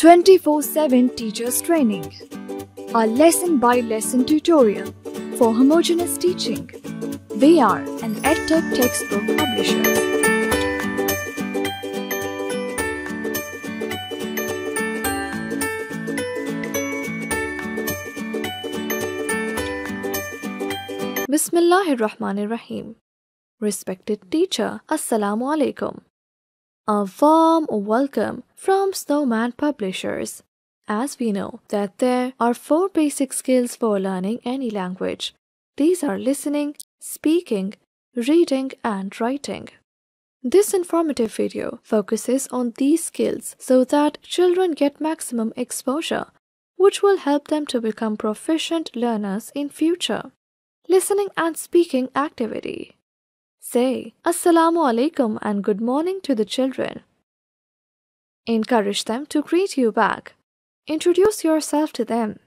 24/7 Teachers Training, a lesson-by-lesson tutorial for homogeneous teaching. We are an EdTech textbook publisher. Bismillahirrahmanirrahim. Respected teacher, Assalamu alaikum. A warm welcome from Snowman Publishers. As we know that there are 4 basic skills for learning any language. These are listening, speaking, reading and writing. This informative video focuses on these skills so that children get maximum exposure, which will help them to become proficient learners in future. Listening and speaking activity. Say Assalamu alaikum and good morning to the children. Encourage them to greet you back. Introduce yourself to them.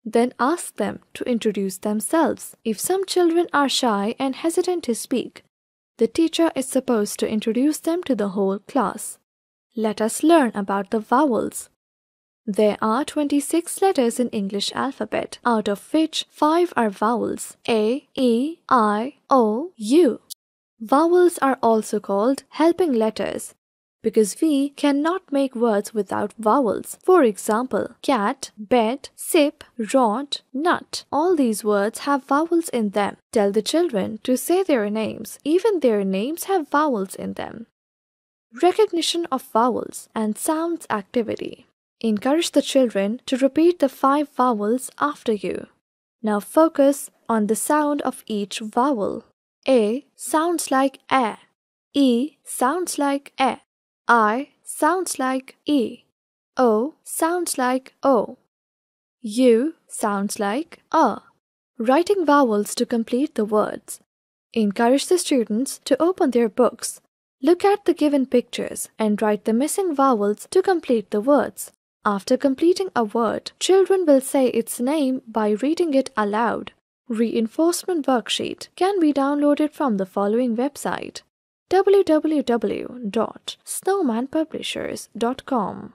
Then ask them to introduce themselves. If some children are shy and hesitant to speak, the teacher is supposed to introduce them to the whole class. Let us learn about the vowels. There are 26 letters in English alphabet, out of which 5 are vowels: A, E, I, O, U. Vowels are also called helping letters because we cannot make words without vowels. For example, cat, bed, sip, rod, nut. All these words have vowels in them. Tell the children to say their names. Even their names have vowels in them. Recognition of vowels and sounds activity. Encourage the children to repeat the 5 vowels after you. Now focus on the sound of each vowel. A sounds like A. E sounds like E. I sounds like E. O sounds like O. U sounds like A. Writing vowels to complete the words. Encourage the students to open their books, look at the given pictures, and write the missing vowels to complete the words. After completing a word, children will say its name by reading it aloud. Reinforcement worksheet can be downloaded from the following website: www.snowmanpublishers.com.